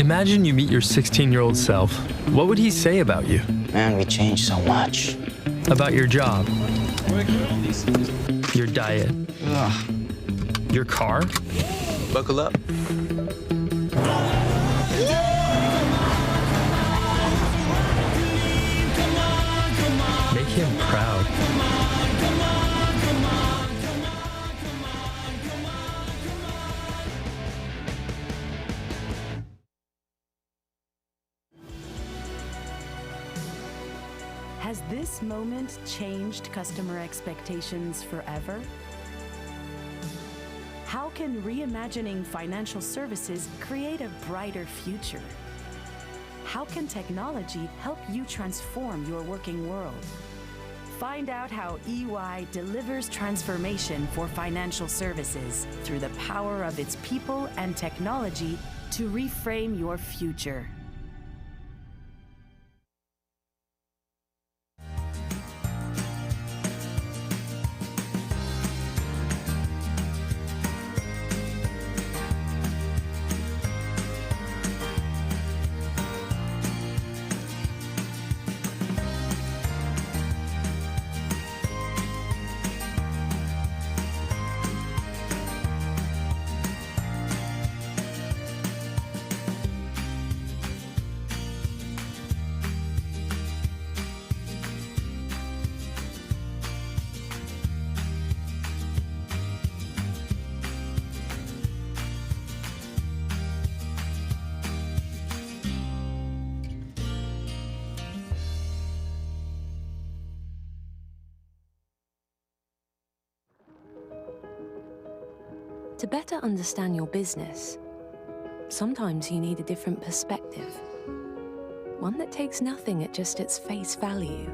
Imagine you meet your 16-year-old self. What would he say about you? Man, we changed so much. About your job? Your diet? Ugh. Your car? Buckle up. Make him proud. Has this moment changed customer expectations forever? How can reimagining financial services create a brighter future? How can technology help you transform your working world? Find out how EY delivers transformation for financial services through the power of its people and technology to reframe your future. To better understand your business, sometimes you need a different perspective. One that takes nothing at just its face value.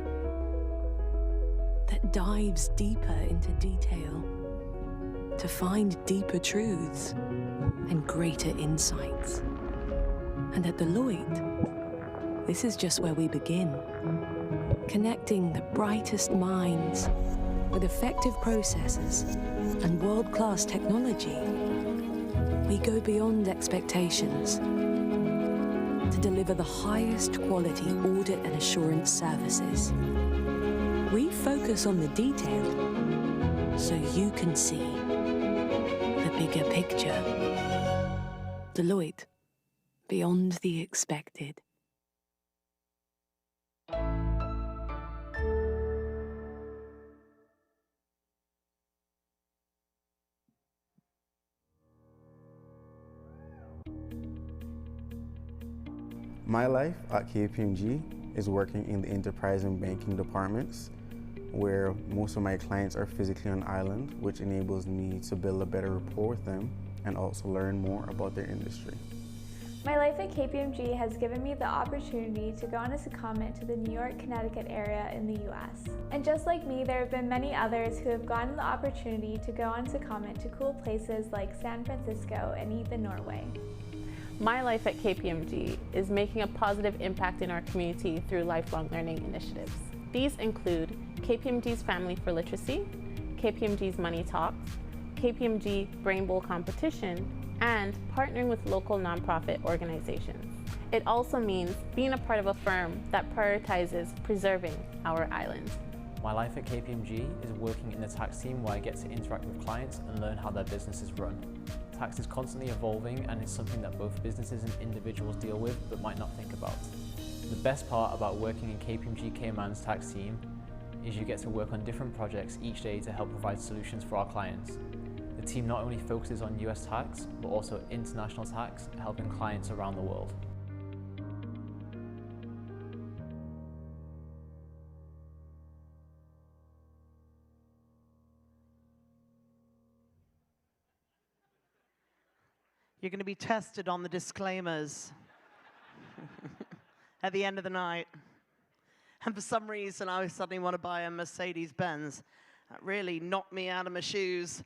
That dives deeper into detail to find deeper truths and greater insights. And at Deloitte, this is just where we begin. Connecting the brightest minds with effective processes and world-class technology, we go beyond expectations to deliver the highest quality audit and assurance services. We focus on the detail so you can see the bigger picture. Deloitte, beyond the expected. My life at KPMG is working in the enterprise and banking departments, where most of my clients are physically on island, which enables me to build a better rapport with them and also learn more about their industry. My life at KPMG has given me the opportunity to go on a secondment to the New York, Connecticut area in the US. And just like me, there have been many others who have gotten the opportunity to go on secondment to cool places like San Francisco and even Norway. My life at KPMG is making a positive impact in our community through lifelong learning initiatives. These include KPMG's Family for Literacy, KPMG's Money Talks, KPMG Brain Bowl Competition, and partnering with local nonprofit organizations. It also means being a part of a firm that prioritizes preserving our island. My life at KPMG is working in the tax team, where I get to interact with clients and learn how their business is run. Tax is constantly evolving and is something that both businesses and individuals deal with but might not think about. The best part about working in KPMG Cayman's tax team is you get to work on different projects each day to help provide solutions for our clients. The team not only focuses on US tax, but also international tax, helping clients around the world. You're going to be tested on the disclaimers at the end of the night. And for some reason, I suddenly want to buy a Mercedes-Benz. That really knocked me out of my shoes.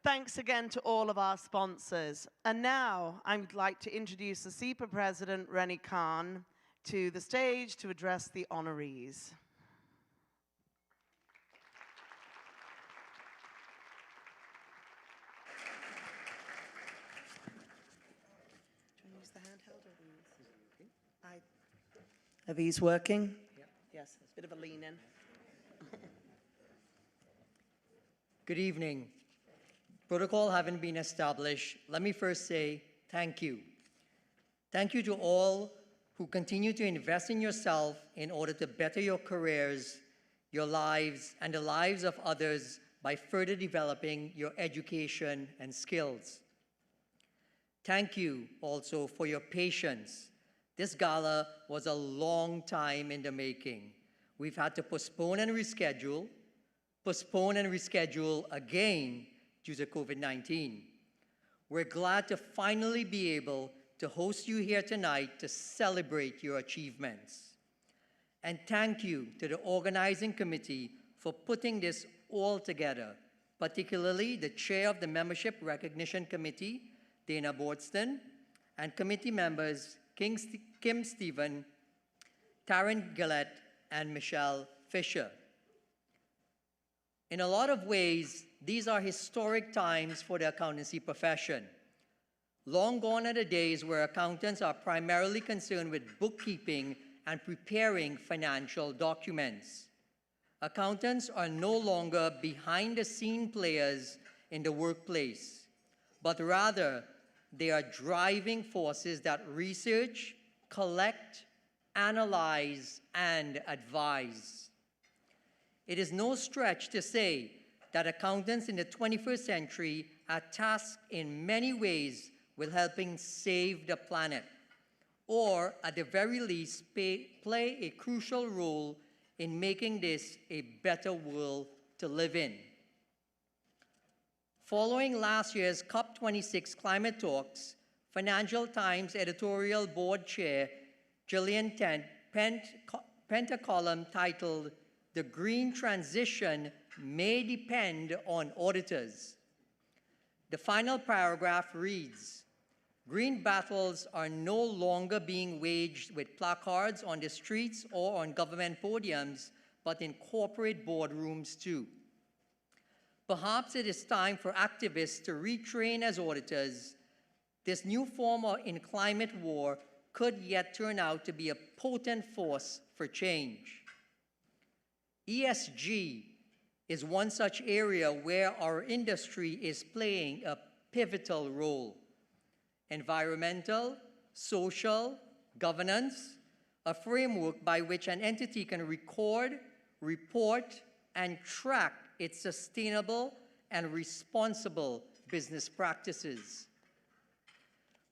Thanks again to all of our sponsors. And now I'd like to introduce the CIIPA President, Rennie Khan, to the stage to address the honorees. Do you want to use the hand? Are these working? Yep. Yes, it's a bit of a lean in. Good evening. Protocol having been established, let me first say thank you. Thank you to all who continue to invest in yourself in order to better your careers, your lives, and the lives of others by further developing your education and skills. Thank you also for your patience. This gala was a long time in the making. We've had to postpone and reschedule again due to COVID-19. We're glad to finally be able to host you here tonight to celebrate your achievements. And thank you to the organizing committee for putting this all together, particularly the chair of the Membership Recognition Committee, Dana Bordston, and committee members Kim Stephen, Taryn Gillette, and Michelle Fisher. In a lot of ways, these are historic times for the accountancy profession. Long gone are the days where accountants are primarily concerned with bookkeeping and preparing financial documents. Accountants are no longer behind-the-scene players in the workplace, but rather they are driving forces that research, collect, analyze, and advise. It is no stretch to say that accountants in the 21st century are tasked in many ways with helping save the planet, or at the very least play a crucial role in making this a better world to live in. Following last year's COP26 climate talks, Financial Times editorial board chair Gillian penned a column titled, "The Green Transition May Depend on Auditors." The final paragraph reads, "Green battles are no longer being waged with placards on the streets or on government podiums, but in corporate boardrooms too. Perhaps it is time for activists to retrain as auditors. This new form in climate war could yet turn out to be a potent force for change." ESG is one such area where our industry is playing a pivotal role. Environmental, social, governance, a framework by which an entity can record, report, and track its sustainable and responsible business practices.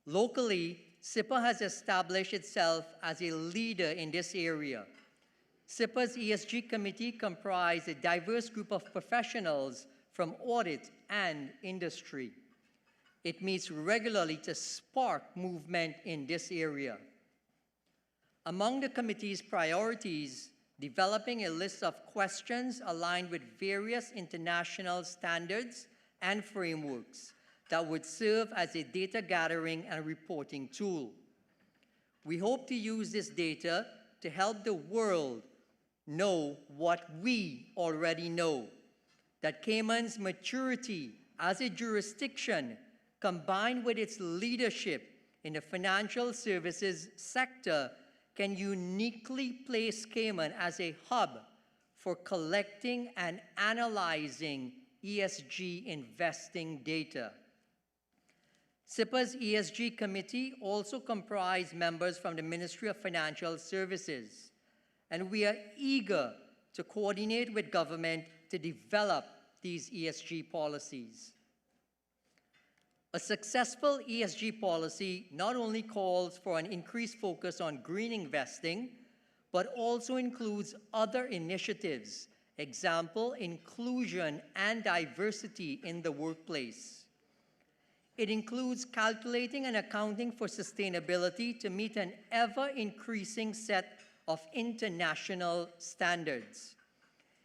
Locally, CIIPA has established itself as a leader in this area. CIIPA's ESG committee comprised a diverse group of professionals from audit and industry. It meets regularly to spark movement in this area. Among the committee's priorities, developing a list of questions aligned with various international standards and frameworks that would serve as a data gathering and reporting tool. We hope to use this data to help the world know what we already know, that Cayman's maturity as a jurisdiction, combined with its leadership in the financial services sector, can uniquely place Cayman as a hub for collecting and analyzing ESG investing data. CIIPA's ESG committee also comprised members from the Ministry of Financial Services, and we are eager to coordinate with government to develop these ESG policies. A successful ESG policy not only calls for an increased focus on green investing, but also includes other initiatives, example, inclusion and diversity in the workplace. It includes calculating and accounting for sustainability to meet an ever-increasing set of international standards.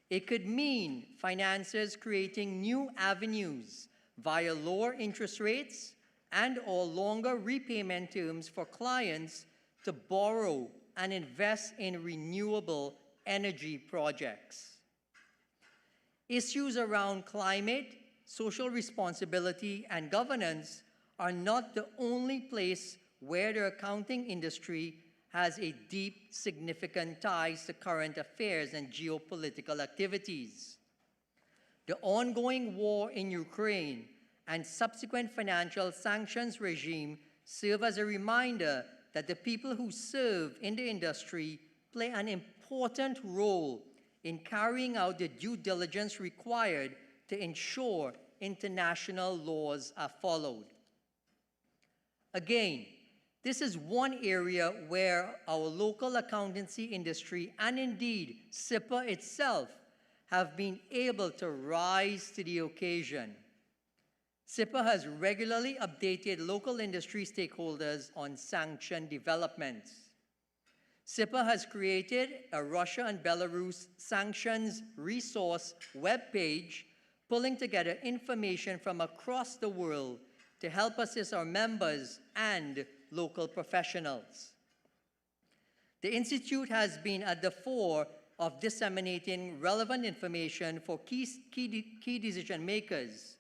It could mean financiers creating new avenues via lower interest rates and/or longer repayment terms for clients to borrow and invest in renewable energy projects. Issues around climate, social responsibility, and governance are not the only place where the accounting industry has a deep, significant ties to current affairs and geopolitical activities. The ongoing war in Ukraine and subsequent financial sanctions regime serve as a reminder that the people who serve in the industry play an important role in carrying out the due diligence required to ensure international laws are followed. Again, this is one area where our local accountancy industry and indeed CIIPA itself have been able to rise to the occasion. CIIPA has regularly updated local industry stakeholders on sanctioned developments. CIIPA has created a Russia and Belarus sanctions resource webpage, pulling together information from across the world to help assist our members and local professionals. The Institute has been at the fore of disseminating relevant information for key decision makers.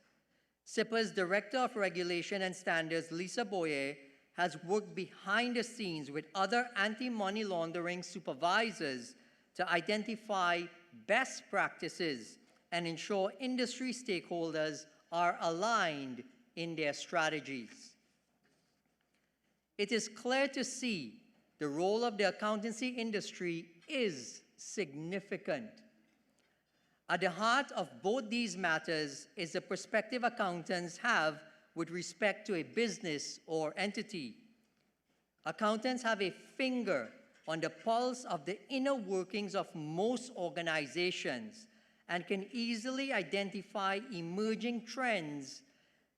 CIIPA's Director of Regulation and Standards, Lisa Boyer, has worked behind the scenes with other anti-money laundering supervisors to identify best practices and ensure industry stakeholders are aligned in their strategies. It is clear to see the role of the accountancy industry is significant. At the heart of both these matters is the perspective accountants have with respect to a business or entity. Accountants have a finger on the pulse of the inner workings of most organizations and can easily identify emerging trends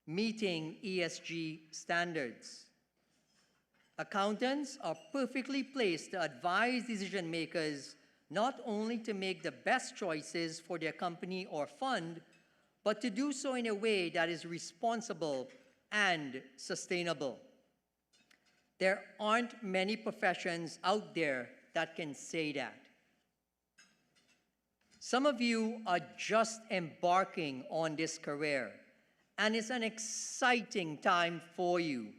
meeting ESG standards. Accountants are perfectly placed to advise decision makers not only to make the best choices for their company or fund, but to do so in a way that is responsible and sustainable. There aren't many professions out there that can say that. Some of you are just embarking on this career, and it's an exciting time for you.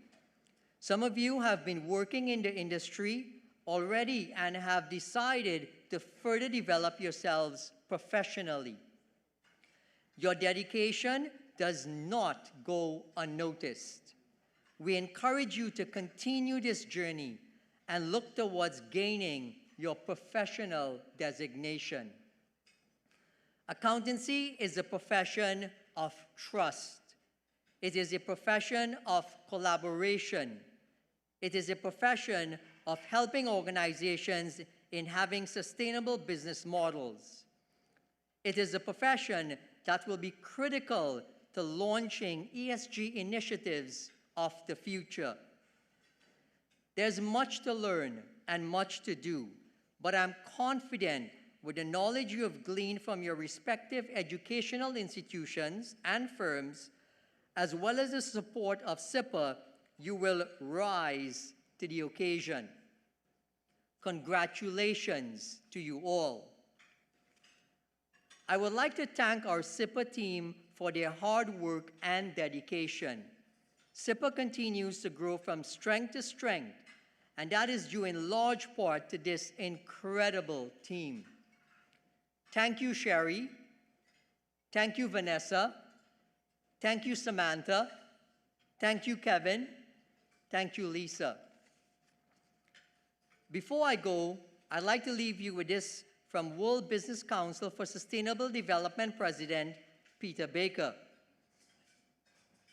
Some of you have been working in the industry already and have decided to further develop yourselves professionally. Your dedication does not go unnoticed. We encourage you to continue this journey and look towards gaining your professional designation. Accountancy is a profession of trust. It is a profession of collaboration. It is a profession of helping organizations in having sustainable business models. It is a profession that will be critical to launching ESG initiatives of the future. There's much to learn and much to do, but I'm confident with the knowledge you have gleaned from your respective educational institutions and firms, as well as the support of CIIPA, you will rise to the occasion. Congratulations to you all. I would like to thank our CIIPA team for their hard work and dedication. CIIPA continues to grow from strength to strength, and that is due in large part to this incredible team. Thank you, Sherry. Thank you, Vanessa. Thank you, Samantha. Thank you, Kevin. Thank you, Lisa. Before I go, I'd like to leave you with this from World Business Council for Sustainable Development President Peter Baker.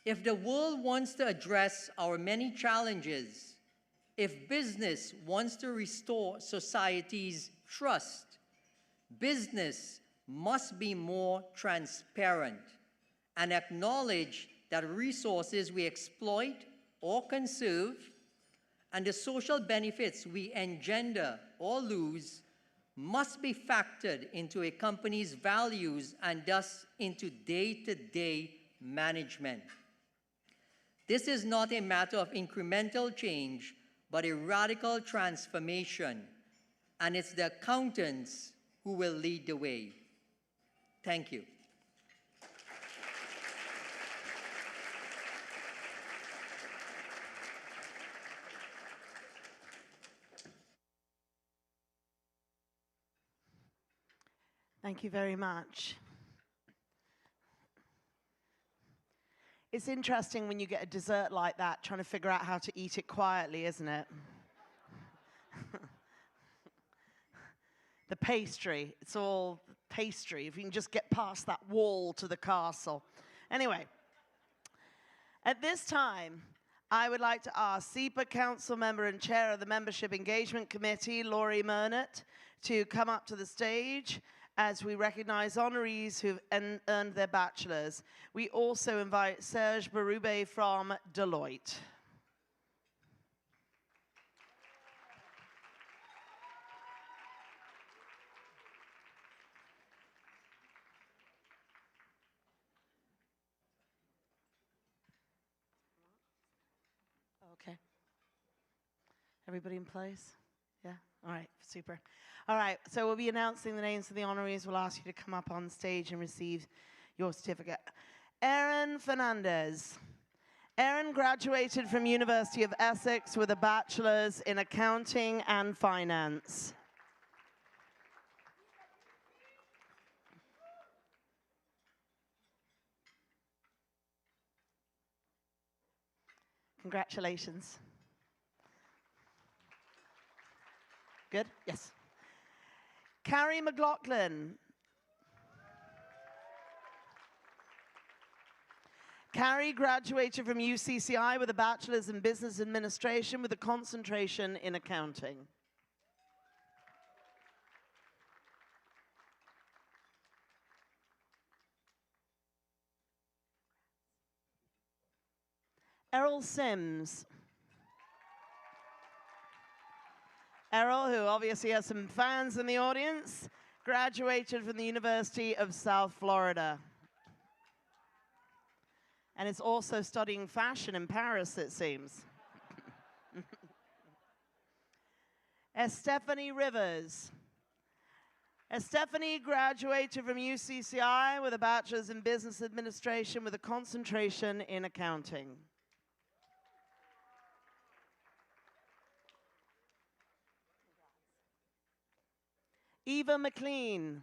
If the world wants to address our many challenges, if business wants to restore society's trust, business must be more transparent and acknowledge that resources we exploit or conserve and the social benefits we engender or lose must be factored into a company's values and thus into day-to-day management. This is not a matter of incremental change, but a radical transformation, and it's the accountants who will lead the way. Thank you. Thank you very much. It's interesting when you get a dessert like that, trying to figure out how to eat it quietly, isn't it? The pastry, it's all pastry. If you can just get past that wall to the castle. Anyway, at this time, I would like to ask CIIPA Council Member and Chair of the Membership Engagement Committee, Laurie Murnett, to come up to the stage as we recognize honorees who've earned their bachelors. We also invite Serge Berube from Deloitte. Okay. Everybody in place? Yeah? All right, super. All right, so we'll be announcing the names of the honorees. We'll ask you to come up on stage and receive your certificate. Erin Fernandez. Erin graduated from University of Essex with a bachelor's in accounting and finance. Congratulations. Good? Yes. Carrie McLaughlin. Carrie graduated from UCCI with a bachelor's in business administration with a concentration in accounting. Errol Sims. Errol, who obviously has some fans in the audience, graduated from the University of South Florida. And is also studying fashion in Paris, it seems. Estefany Rivers. Estefany graduated from UCCI with a bachelor's in business administration with a concentration in accounting. Eva McLean.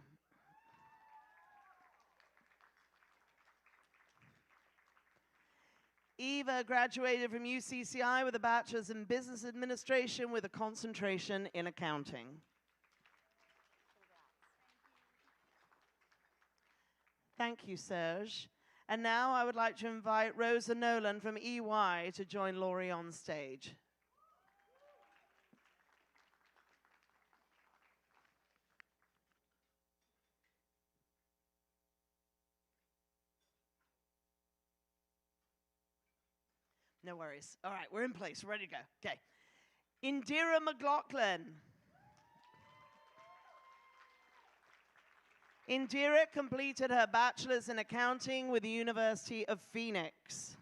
Eva graduated from UCCI with a bachelor's in business administration with a concentration in accounting. Thank you, Serge. And now I would like to invite Rosa Nolan from EY to join Laurie on stage. No worries. All right, we're in place. We're ready to go. Okay. Indira McLaughlin. Indira completed her bachelor's in accounting with the University of Phoenix.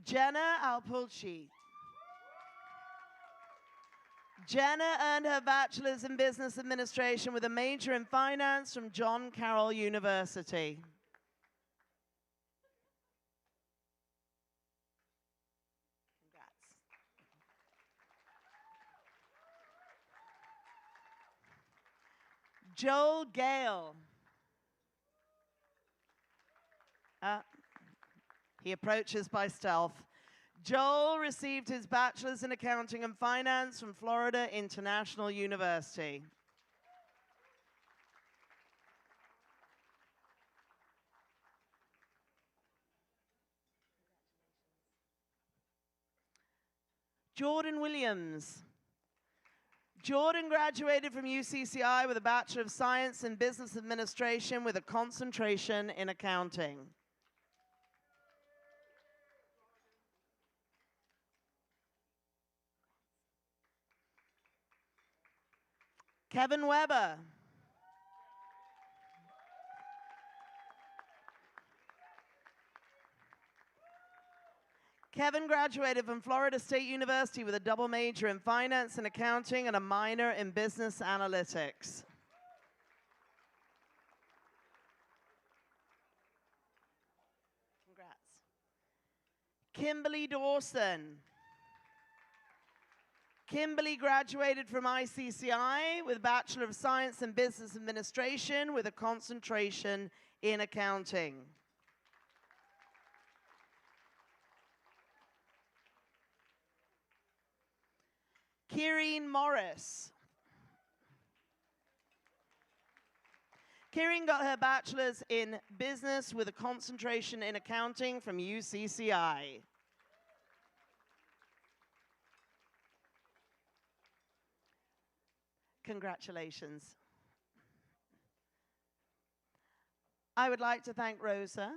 Jenna Alpulci. Jenna earned her bachelor's in business administration with a major in finance from John Carroll University. Congrats. Joel Gale. He approaches by stealth. Joel received his bachelor's in accounting and finance from Florida International University. Jordan Williams. Jordan graduated from UCCI with a Bachelor of Science in Business Administration with a concentration in accounting. Kevin Weber. Kevin graduated from Florida State University with a double major in finance and accounting and a minor in business analytics. Congrats. Kimberly Dawson. Kimberly graduated from ICCI with a Bachelor of Science in Business Administration with a concentration in accounting. Kieran Morris. Kieran got her bachelor's in business with a concentration in accounting from UCCI. Congratulations. I would like to thank Rosa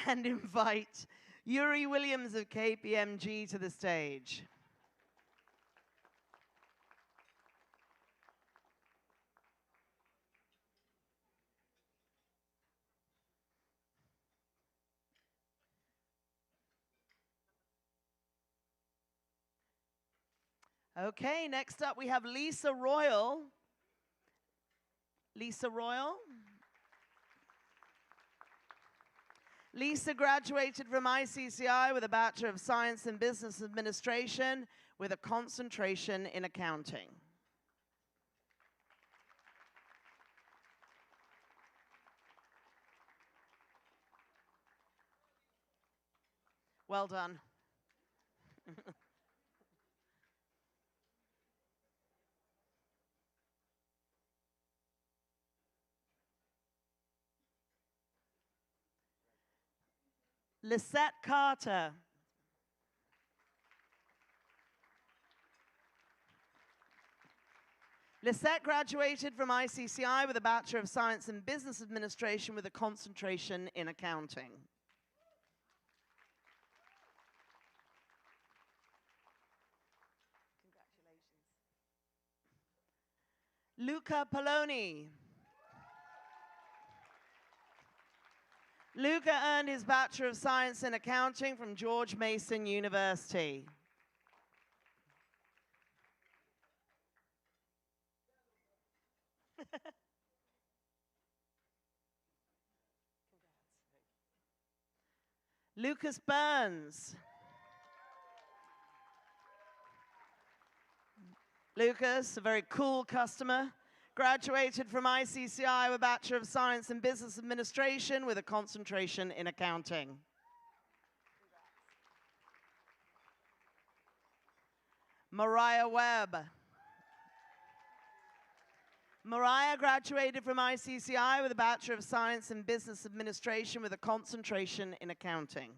and invite Yuri Williams of KPMG to the stage. Okay, next up we have Lisa Royal. Lisa Royal. Lisa graduated from ICCI with a Bachelor of Science in Business Administration with a concentration in accounting. Well done. Lisette Carter. Lisette graduated from ICCI with a Bachelor of Science in Business Administration with a concentration in accounting. Congratulations. Luca Poloni. Luca earned his Bachelor of Science in Accounting from George Mason University. Lucas Burns. Lucas, a very cool customer, graduated from ICCI with a Bachelor of Science in Business Administration with a concentration in accounting. Mariah Webb. Mariah graduated from ICCI with a Bachelor of Science in Business Administration with a concentration in accounting.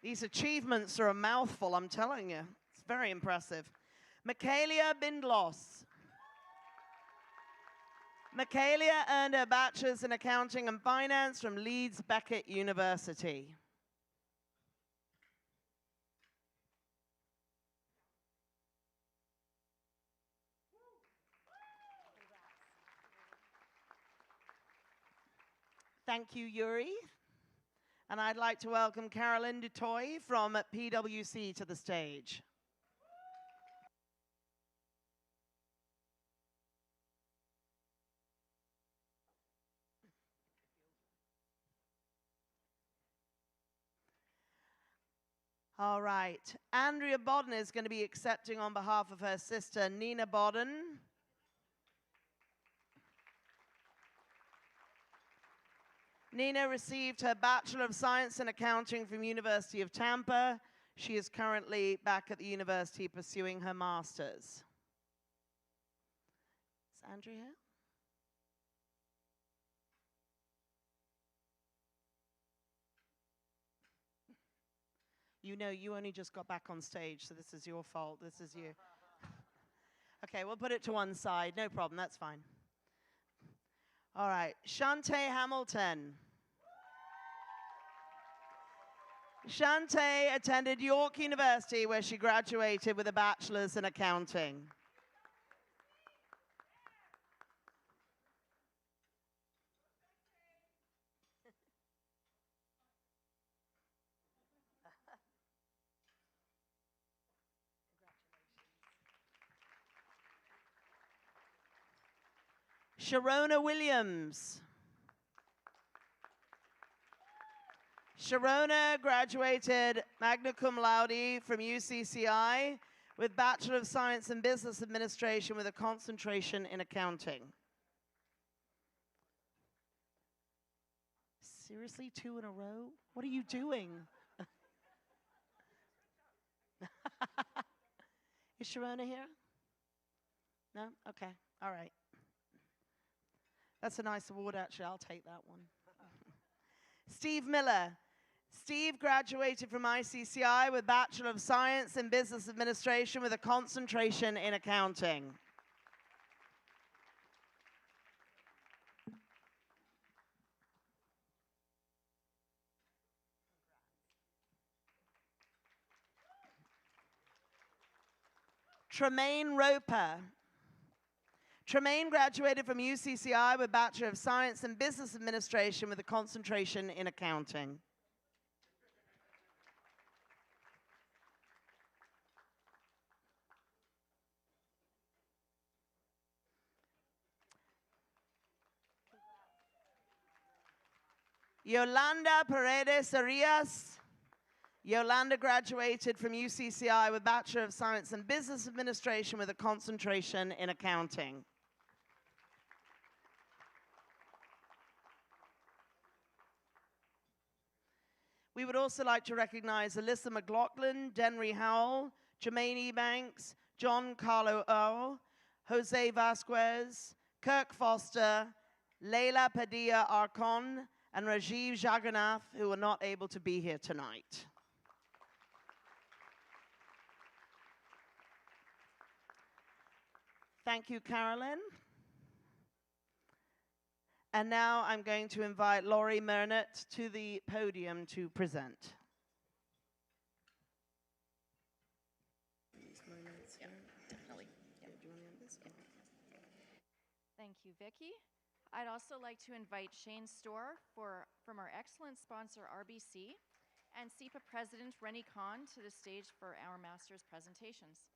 These achievements are a mouthful, I'm telling you. It's very impressive. Michaela Bindloss. Michaela earned her Bachelor's in Accounting and Finance from Leeds Beckett University. Thank you, Yuri. And I'd like to welcome Carolyn Dutoy from PwC to the stage. All right. Andrea Bodden is going to be accepting on behalf of her sister, Nina Bodden. Nina received her Bachelor of Science in Accounting from University of Tampa. She is currently back at the university pursuing her master's. Is Andrea here? You know, you only just got back on stage, so this is your fault. This is you. Okay, we'll put it to one side. No problem, that's fine. All right, Shantae Hamilton. Shantae attended York University, where she graduated with a Bachelor's in Accounting. Sharona Williams. Sharona graduated magna cum laude from UCCI with Bachelor of Science in Business Administration with a concentration in accounting. Seriously, 2 in a row? What are you doing? Is Sharona here? No? Okay. All right. That's a nice award, actually. I'll take that one. Steve Miller. Steve graduated from ICCI with Bachelor of Science in Business Administration with a concentration in accounting. Tremaine Roper. Tremaine graduated from UCCI with Bachelor of Science in Business Administration with a concentration in accounting. Yolanda Paredes Arias. Yolanda graduated from UCCI with Bachelor of Science in Business Administration with a concentration in accounting. We would also like to recognize Alyssa McLaughlin, Denry Howell, Jermaine Ebanks, John Carlo Earl, Jose Vasquez, Kirk Foster, Leila Padilla Arcon, and Rajiv Jagannath, who are not able to be here tonight. Thank you, Carolyn. And now I'm going to invite Laurie Mernett to the podium to present. Thank you, Vicki. I'd also like to invite Shane Storr from our excellent sponsor, RBC, and CIIPA President Rennie Kahn to the stage for our master's presentations.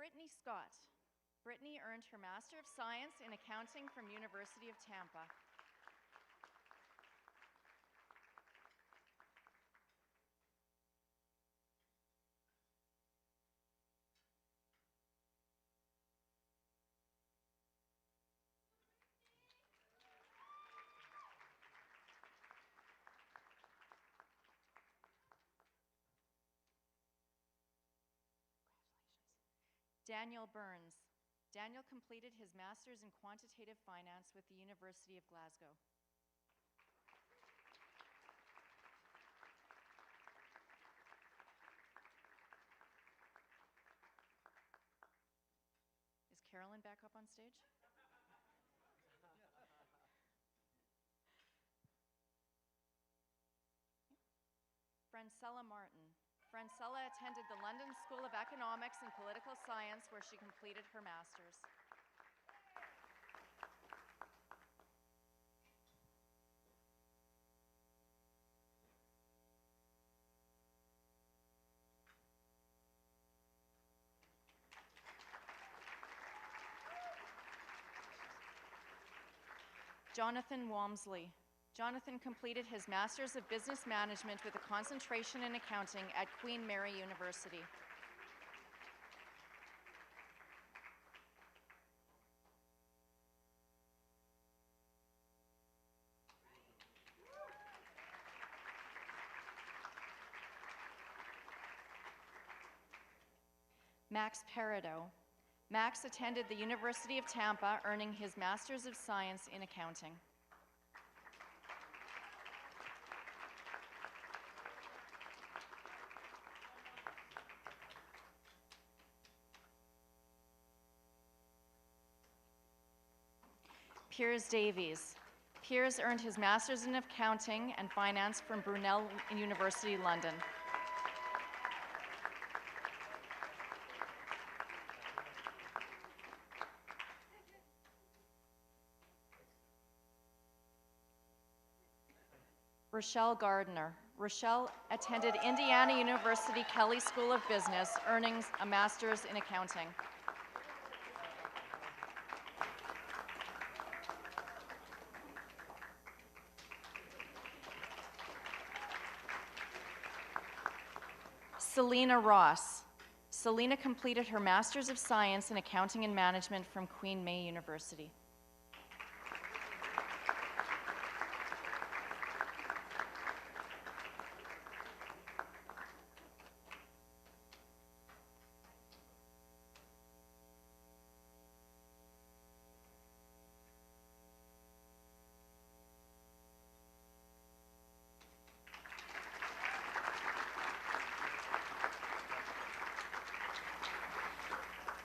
Brittany Scott. Brittany earned her Master of Science in Accounting from University of Tampa. Daniel Burns. Daniel completed his Master's in Quantitative Finance with the University of Glasgow. Is Carolyn back up on stage? Francella Martin. Francella attended the London School of Economics and Political Science, where she completed her master's. Jonathan Walmsley. Jonathan completed his Master's of Business Management with a concentration in accounting at Queen Mary University. Max Peridot. Max attended the University of Tampa, earning his Master's of Science in Accounting. Piers Davies. Piers earned his Master's in Accounting and Finance from Brunel University, London. Rochelle Gardner. Rochelle attended Indiana University Kelley School of Business, earning a master's in accounting. Selena Ross. Selena completed her Master's of Science in Accounting and Management from Queen May University.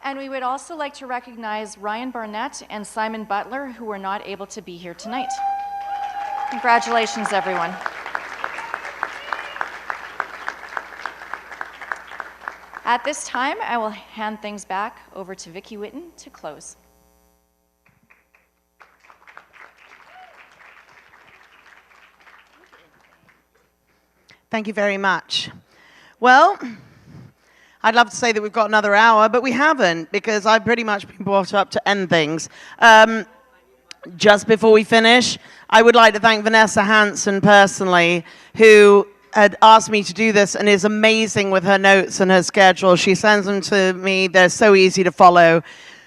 And we would also like to recognize Ryan Barnett and Simon Butler, who were not able to be here tonight. Congratulations, everyone. At this time, I will hand things back over to Vicki Witten to close. Thank you very much. Well, I'd love to say that we've got another hour, but we haven't, because I've pretty much been brought up to end things. Just before we finish, I would like to thank Vanessa Hansen personally, who had asked me to do this and is amazing with her notes and her schedule. She sends them to me. They're so easy to follow.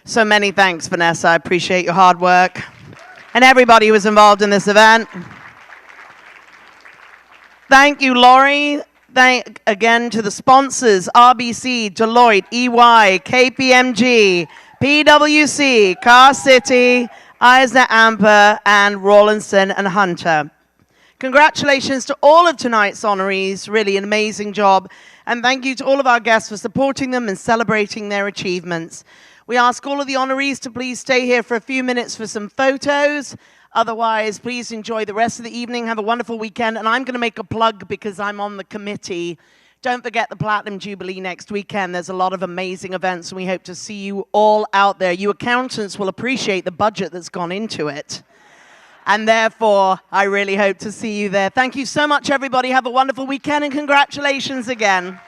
So many thanks, Vanessa. I appreciate your hard work. And everybody who was involved in this event. Thank you, Laurie. Thank again to the sponsors, RBC, Deloitte, EY, KPMG, PwC, Car City, Eisner Amper, and Rawlinson and Hunter. Congratulations to all of tonight's honorees, really an amazing job. And thank you to all of our guests for supporting them and celebrating their achievements. We ask all of the honorees to please stay here for a few minutes for some photos. Otherwise, please enjoy the rest of the evening. Have a wonderful weekend. And I'm going to make a plug because I'm on the committee. Don't forget the Platinum Jubilee next weekend. There's a lot of amazing events, and we hope to see you all out there. You accountants will appreciate the budget that's gone into it. And therefore, I really hope to see you there. Thank you so much, everybody. Have a wonderful weekend, and congratulations again.